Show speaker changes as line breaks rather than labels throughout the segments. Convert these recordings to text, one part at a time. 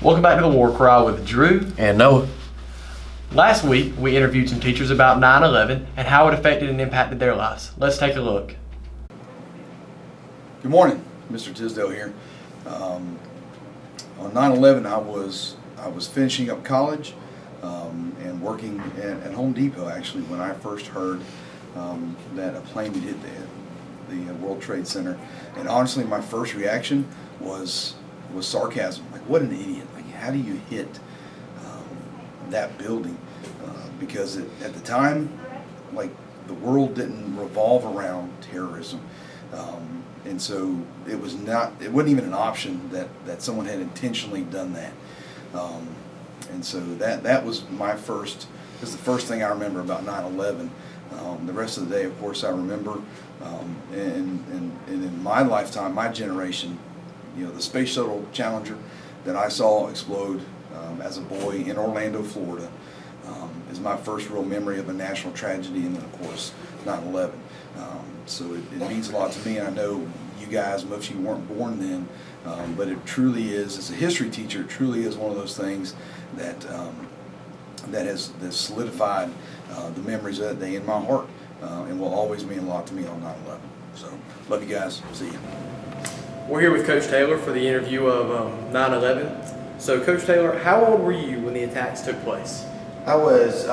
Welcome back to the War Cry with Drew
and Noah.
Last week, we interviewed some teachers about 9/11 and how it affected and impacted their lives. Let's take a look.
Good morning, Mr. Jezdale here. On 9/11, I was finishing up college and working at Home Depot actually when I first heard that a plane had hit the World Trade Center. And honestly, my first reaction was sarcasm. Like, what an idiot! Like, how do you hit that building? Because at the time, like, the world didn't revolve around terrorism. And so it wasn't even an option that someone had intentionally done that. And so that was the first thing I remember about 9/11. The rest of the day, of course, I remember, and in my lifetime, my generation, the Space Shuttle Challenger that I saw explode as a boy in Orlando, Florida, is my first real memory of a national tragedy, and then, of course, 9/11. So it means a lot to me. I know you guys, most of you weren't born then, but it truly is, as a history teacher, it truly is one of those things that has solidified the memories of that day in my heart, and will always mean a lot to me on 9/11. So, love you guys. See you.
We're here with Coach Taylor for the interview of 9/11. So, Coach Taylor, how old were you when the attacks took place?
I was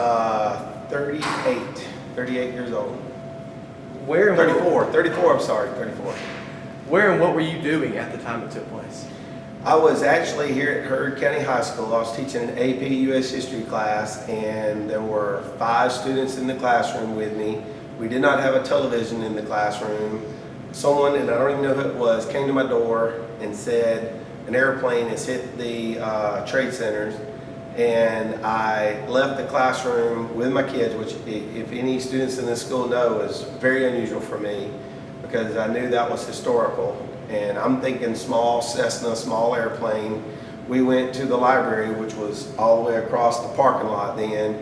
38 years old.
Where and
34, I'm sorry, 34.
Where and what were you doing at the time it took place?
I was actually here at Heard County High School. I was teaching an AP U.S. History class, and there were 5 students in the classroom with me. We did not have a television in the classroom. Someone, and I don't even know who it was, came to my door and said, an airplane has hit the trade centers. And I left the classroom with my kids, which, if any students in this school know, is very unusual for me, because I knew that was historical. And I'm thinking small Cessna, small airplane. We went to the library, which was all the way across the parking lot then,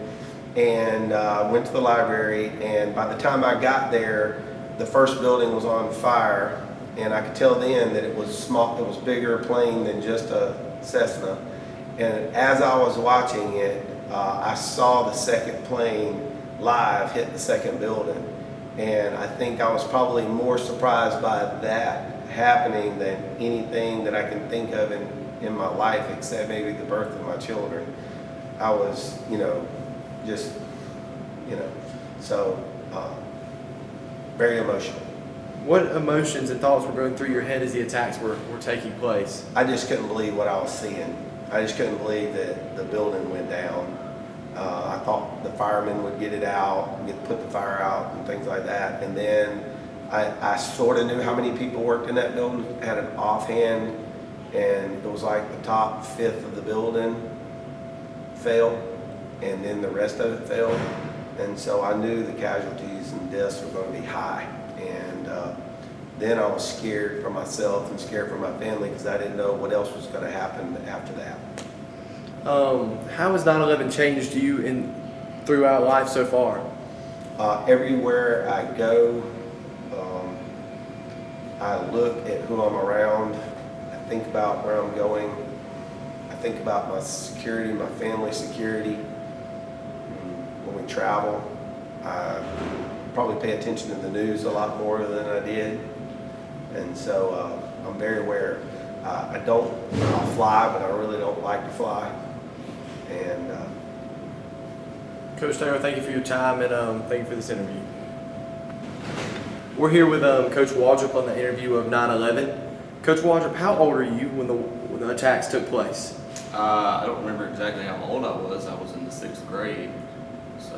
and went to the library. And by the time I got there, the first building was on fire, and I could tell then that it was small. It was a bigger plane than just a Cessna. And as I was watching it, I saw the second plane live hit the second building. And I think I was probably more surprised by that happening than anything that I can think of in my life, except maybe the birth of my children. I was, so very emotional.
What emotions and thoughts were going through your head as the attacks were taking place?
I just couldn't believe what I was seeing. I just couldn't believe that the building went down. I thought the firemen would get it out, put the fire out and things like that. And then I sort of knew how many people worked in that building, had an offhand, and it was like the top 5th of the building fell, and then the rest of it fell. And so I knew the casualties and deaths were going to be high. And then I was scared for myself and scared for my family, because I didn't know what else was going to happen after that.
How has 9/11 changed you throughout life so far?
Everywhere I go, I look at who I'm around. I think about where I'm going. I think about my security, my family's security. When we travel, I probably pay attention to the news a lot more than I did. And so I'm very aware. I'll fly, but I really don't like to fly. And
Coach Taylor, thank you for your time, and thank you for this interview. We're here with Coach Waltrip on the interview of 9/11. Coach Waltrip, how old are you when the attacks took place?
I don't remember exactly how old I was. I was in the 6th grade, so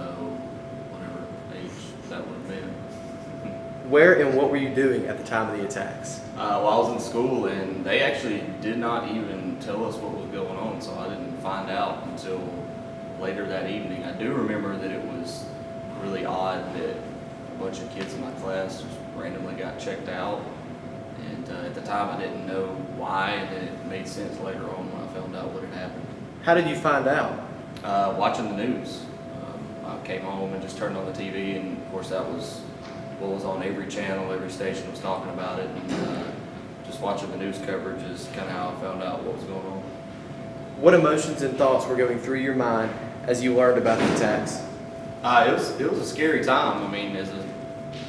whatever age that would have been.
Where and what were you doing at the time of the attacks?
Well, I was in school, and they actually did not even tell us what was going on, so I didn't find out until later that evening. I do remember that it was really odd that a bunch of kids in my class just randomly got checked out, and at the time I didn't know why, and then it made sense later on when I found out what had happened.
How did you find out?
Watching the news. I came home and just turned on the TV, and of course that was what was on every channel. Every station was talking about it, and just watching the news coverage is kind of how I found out what was going on.
What emotions and thoughts were going through your mind as you learned about the attacks?
It was a scary time. I mean, as a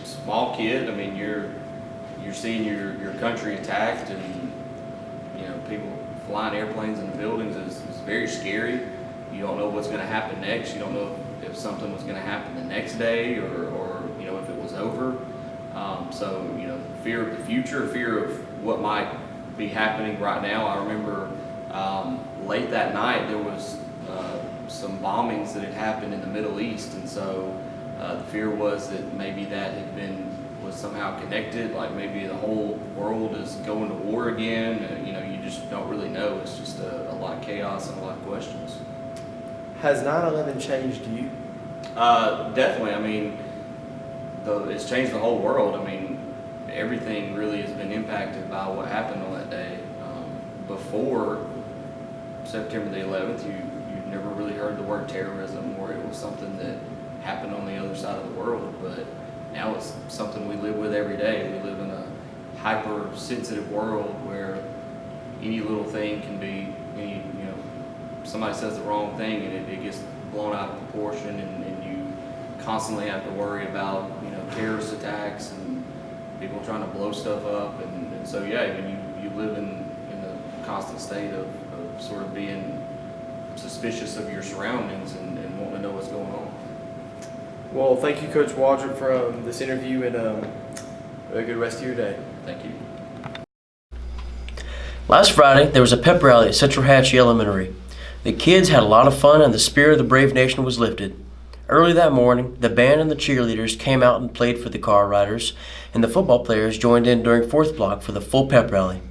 small kid, I mean, you're seeing your country attacked, and you know, people flying airplanes into buildings is very scary. You don't know what's going to happen next. You don't know if something was going to happen the next day, or you know, if it was over. So you know, fear of the future, fear of what might be happening right now. I remember late that night there was some bombings that had happened in the Middle East, and so the fear was that maybe that was somehow connected, like maybe the whole world is going to war again. You know, you just don't really know. It's just a lot of chaos and a lot of questions.
Has 9/11 changed you?
Definitely. I mean, it's changed the whole world. I mean, everything really has been impacted by what happened on that day. Before September the 11th, you never really heard the word terrorism, or it was something that happened on the other side of the world. But now it's something we live with every day. We live in a hypersensitive world where any little thing can be, you know, somebody says the wrong thing and it gets blown out of proportion, and you constantly have to worry about, you know, terrorist attacks and people trying to blow stuff up, and so yeah, I mean, you live in a constant state of sort of being suspicious of your surroundings and wanting to know what's going on.
Well, thank you, Coach Waltrip, for this interview, and a good rest of your day.
Thank you.
Last Friday, there was a pep rally at Central Hatchie Elementary. The kids had a lot of fun and the spirit of the Brave Nation was lifted. Early that morning, the band and the cheerleaders came out and played for the car riders, and the football players joined in during fourth block for the full pep rally.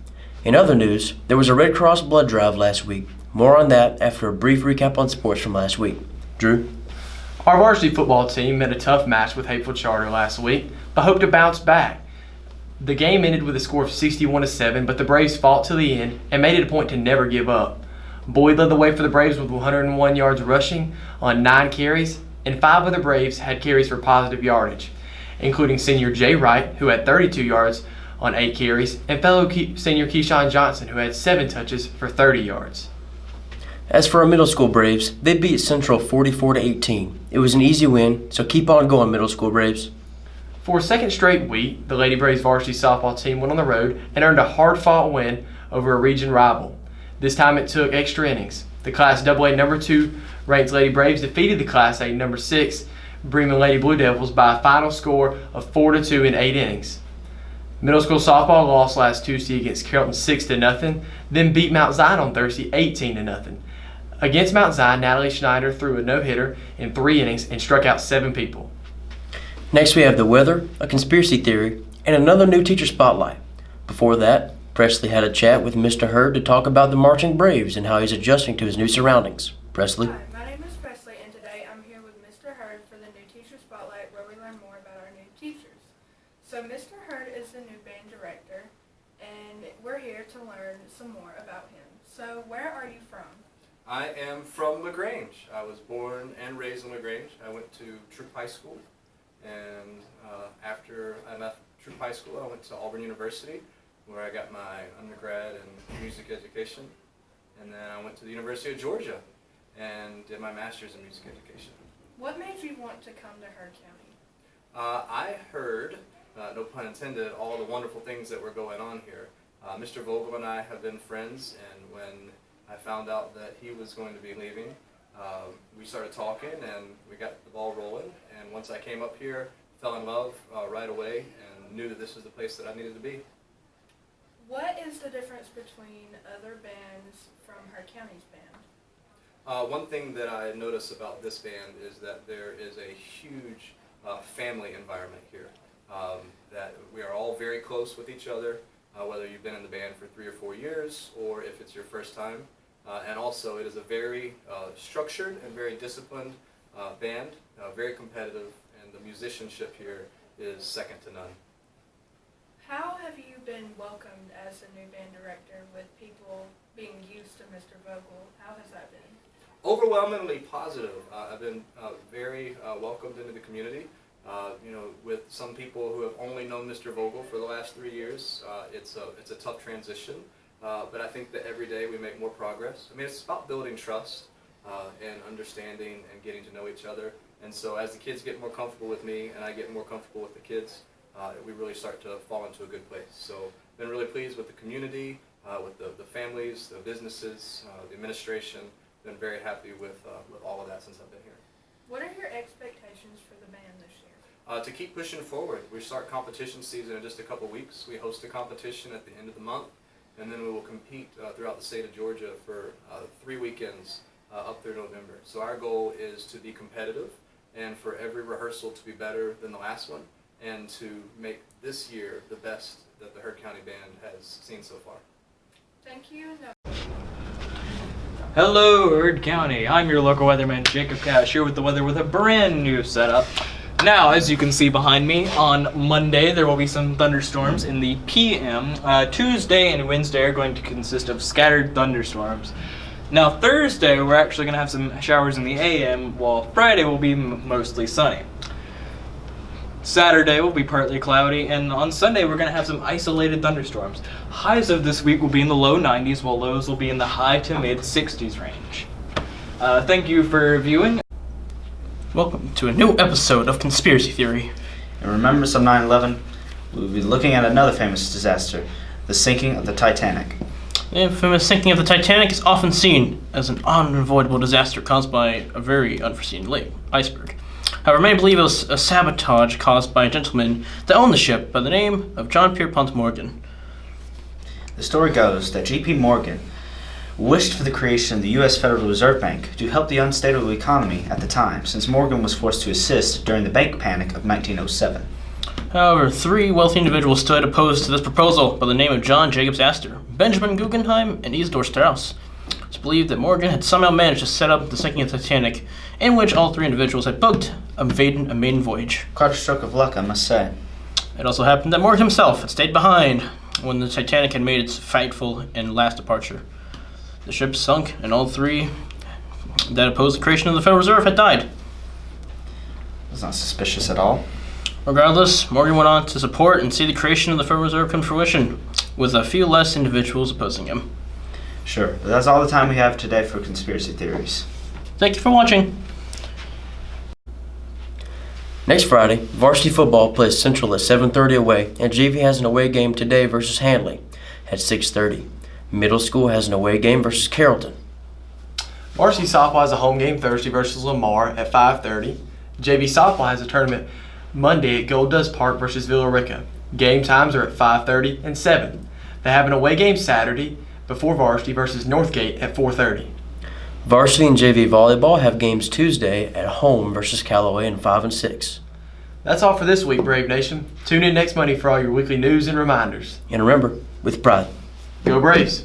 In other news, there was a Red Cross blood drive last week. More on that after a brief recap on sports from last week. Drew?
Our varsity football team met a tough match with Hateful Charter last week, but hope to bounce back. The game ended with a score of 61-7, but the Braves fought till the end and made it a point to never give up. Boyd led the way for the Braves with 101 yards rushing on 9 carries, and 5 of the Braves had carries for positive yardage, including senior Jay Wright, who had 32 yards on 8 carries, and fellow senior Keyshawn Johnson, who had 7 touches for 30 yards.
As for our middle school Braves, they beat Central 44-18. It was an easy win, so keep on going, middle school Braves.
For a second straight week, the Lady Braves varsity softball team went on the road and earned a hard-fought win over a region rival. This time it took extra innings. The Class AA number 2 ranked Lady Braves defeated the Class A number 6 Bremen Lady Blue Devils by a final score of 4-2 in 8 innings. Middle school softball lost last Tuesday against Carrollton 6-0, then beat Mount Zion on Thursday 18-0. Against Mount Zion, Natalie Schneider threw a no-hitter in 3 innings and struck out 7 people.
Next we have the weather, a conspiracy theory, and another new teacher spotlight. Before that, Presley had a chat with Mr. Hurd to talk about the marching Braves and how he's adjusting to his new surroundings. Presley?
Hi, my name is Presley, and today I'm here with Mr. Hurd for the New Teacher Spotlight, where we learn more about our new teachers. So Mr. Hurd is the new band director, and we're here to learn some more about him. So where are you from?
I am from LaGrange. I was born and raised in LaGrange. I went to Troop High School, and after I left Troop High School, I went to Auburn University, where I got my undergrad in music education, and then I went to the University of Georgia and did my master's in music education.
What made you want to come to Hurd County?
I heard, no pun intended, all the wonderful things that were going on here. Mr. Vogel and I have been friends, and when I found out that he was going to be leaving, we started talking and we got the ball rolling, and once I came up here, fell in love right away and knew that this was the place that I needed to be.
What is the difference between other bands from Hurd County's band?
One thing that I notice about this band is that there is a huge family environment here. That we are all very close with each other, whether you've been in the band for 3 or 4 years or if it's your first time. And also it is a very structured and very disciplined band, very competitive, and the musicianship here is second to none.
How have you been welcomed as the new band director with people being used to Mr. Vogel? How has that been?
Overwhelmingly positive. I've been very welcomed into the community. With some people who have only known Mr. Vogel for the last 3 years, it's a tough transition. but I think that every day we make more progress. I mean, it's about building trust and understanding and getting to know each other. And so as the kids get more comfortable with me and I get more comfortable with the kids, we really start to fall into a good place. So been really pleased with the community, with the families, the businesses, the administration. Been very happy with all of that since I've been here.
What are your expectations for the band this year?
To keep pushing forward. We start competition season in just a couple weeks. We host a competition at the end of the month, and then we will compete throughout the state of Georgia for 3 weekends up through November. So our goal is to be competitive and for every rehearsal to be better than the last one and to make this year the best that the Heard County Band has seen so far.
Thank you.
Hello, Heard County. I'm your local weatherman, Jacob Cash, here with the weather with a brand new setup. Now, as you can see behind me, on Monday there will be some thunderstorms in the PM. Tuesday and Wednesday are going to consist of scattered thunderstorms. Now, Thursday we're actually going to have some showers in the AM, while Friday will be mostly sunny. Saturday will be partly cloudy, and on Sunday we're going to have some isolated thunderstorms. Highs of this week will be in the low 90s, while lows will be in the high to mid 60s range. Thank you for viewing.
Welcome to a new episode of Conspiracy Theory.
In remembrance of 9/11, we'll be looking at another famous disaster, the sinking of the Titanic.
The infamous sinking of the Titanic is often seen as an unavoidable disaster caused by a very unforeseen iceberg. However, many believe it was a sabotage caused by a gentleman that owned the ship by the name of John Pierpont Morgan.
The story goes that J.P. Morgan wished for the creation of the U.S. Federal Reserve Bank to help the unstable economy at the time, since Morgan was forced to assist during the bank panic of 1907.
However, 3 wealthy individuals stood opposed to this proposal by the name of John Jacobs Astor, Benjamin Guggenheim, and Isidore Strauss. It's believed that Morgan had somehow managed to set up the sinking of the Titanic, in which all 3 individuals had booked a maiden voyage.
Quite a stroke of luck, I must say.
It also happened that Morgan himself had stayed behind when the Titanic had made its fateful and last departure. The ship sunk, and all 3 that opposed the creation of the Federal Reserve had died.
That's not suspicious at all.
Regardless, Morgan went on to support and see the creation of the Federal Reserve come to fruition, with a few less individuals opposing him.
Sure, but that's all the time we have today for conspiracy theories.
Thank you for watching.
Next Friday, varsity football plays Central at 7:30 away, and JV has an away game today versus Hanley at 6:30. Middle school has an away game versus Carrollton.
Varsity softball has a home game Thursday versus Lamar at 5:30. JV softball has a tournament Monday at Gold Dust Park versus Villa Rica. Game times are at 5:30 and 7. They have an away game Saturday before varsity versus Northgate at 4:30.
Varsity and JV volleyball have games Tuesday at home versus Callaway in 5 and 6.
That's all for this week, Brave Nation. Tune in next Monday for all your weekly news and reminders.
And remember, with pride.
Go Braves!